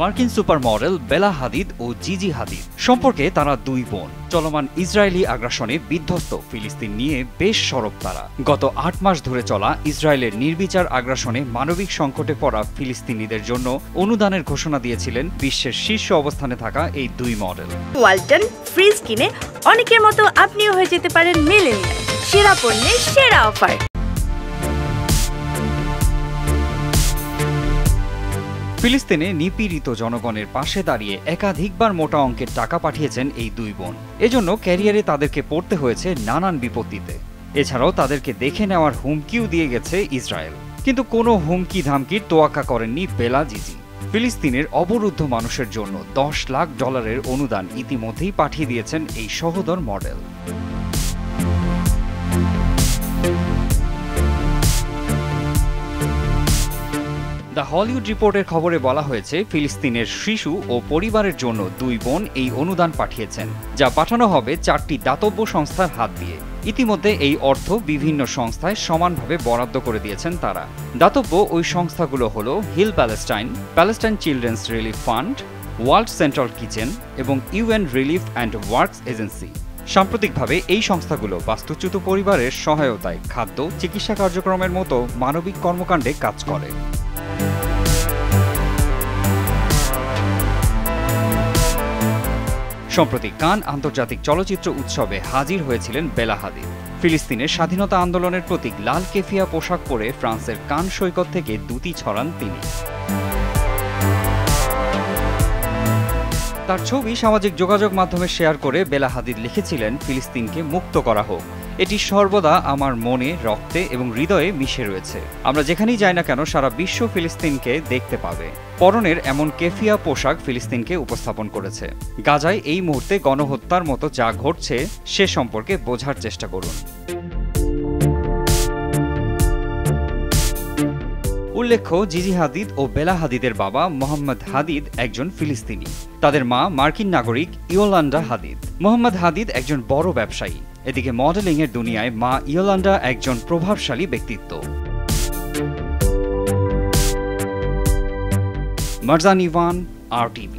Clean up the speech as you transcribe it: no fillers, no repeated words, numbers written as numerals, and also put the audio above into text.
মার্কিন super model বেলা হাদিদ ও জিজি হাদিদ সম্পর্কে তারা দুই বোন। চলমান ইসরায়েলি আগ্রাসনে বিধ্বস্ত ফিলিস্তিন নিয়ে বেশ সরব তারা। গত ৮ মাস ধরে চলা ইসরায়েলের নির্বিচার আগ্রাসনে মানবিক সংকটে পড়া ফিলিস্তিনিদের জন্য অনুদানের ঘোষণা দিয়েছিলেন বিশ্বের শীর্ষ অবস্থানে থাকা এই দুই মডেল। ওয়ালটন ফ্রিজ কিনে অনেকের মতো আপনিও হয়ে যেতে পারেন মিলেনিয়াল। সেরা পণ্যের সেরা অফার। ফিলিস্তিনে নিপীড়িত জনগণের পাশে দাঁড়িয়ে একাধিকবার মোটা অঙ্কের টাকা পাঠিয়েছেন এই দুই বোন। এজন্য ক্যারিয়ারে তাদেরকে পড়তে হয়েছে নানান বিপত্তিতে। এছাড়াও তাদেরকে দেখে নেওয়ার হুমকিও দিয়ে গেছে ইসরায়েল, কিন্তু কোনো হুমকি ধামকির তোয়াক্কা করেননি বেলা জিজি। ফিলিস্তিনের অবরুদ্ধ মানুষের জন্য $10 লাখ অনুদান ইতিমধ্যেই পাঠিয়ে দিয়েছেন এই সহোদর মডেল। দ্য হলিউড রিপোর্টের খবরে বলা হয়েছে, ফিলিস্তিনের শিশু ও পরিবারের জন্য দুই বোন এই অনুদান পাঠিয়েছেন, যা পাঠানো হবে 4টি দাতব্য সংস্থার হাত দিয়ে। ইতিমধ্যে এই অর্থ বিভিন্ন সংস্থায় সমানভাবে বরাদ্দ করে দিয়েছেন তারা। দাতব্য ওই সংস্থাগুলো হলো heal Palestine, Palestine children's relief fund, world central kitchen এবং UN relief and works agency. সাম্প্রতিকভাবে এই সংস্থাগুলো বাস্তুচ্যুত পরিবারের সহায়তায় খাদ্য, চিকিৎসা কার্যক্রমের মতো মানবিক কর্মকাণ্ডে কাজ করে। সম্প্রতি কান আন্তর্জাতিক চলচ্চিত্র উৎসবে হাজির হয়েছিলেন বেলা হাদিদ। ফিলিস্তিনের স্বাধীনতা আন্দোলনের প্রতীক লাল কেফিয়া পোশাক পরে ফ্রান্সের কান সৈকত থেকে দ্যুতি ছড়ান তিনি। তার ছবি সামাজিক যোগাযোগ মাধ্যমে শেয়ার করে বেলা হাদিদ লিখেছিলেন, ফিলিস্তিনকে মুক্ত করা হোক। এটি সর্বদা আমার মনে, রক্তে এবং হৃদয়ে মিশে রয়েছে। আমরা যেখানেই যাই না কেন সারা বিশ্ব ফিলিস্তিনকে দেখতে পাবে। পরনের এমন কেফিয়া পোশাক ফিলিস্তিনকে উপস্থাপন করেছে। গাজায় এই মুহূর্তে গণহত্যার মতো যা ঘটছে সে সম্পর্কে বোঝার চেষ্টা করুন। উল্লেখ্য, জিজি হাদিদ ও বেলা হাদিদের বাবা মোহাম্মদ হাদিদ একজন ফিলিস্তিনি। তাদের মা মার্কিন নাগরিক ইয়োলান্ডা হাদিদ। মোহাম্মদ হাদিদ একজন বড় ব্যবসায়ী। এদিকে মডেলিংয়ের দুনিয়ায় মা ইয়োলান্ডা একজন প্রভাবশালী ব্যক্তিত্ব। মারজান ইভান, RTV।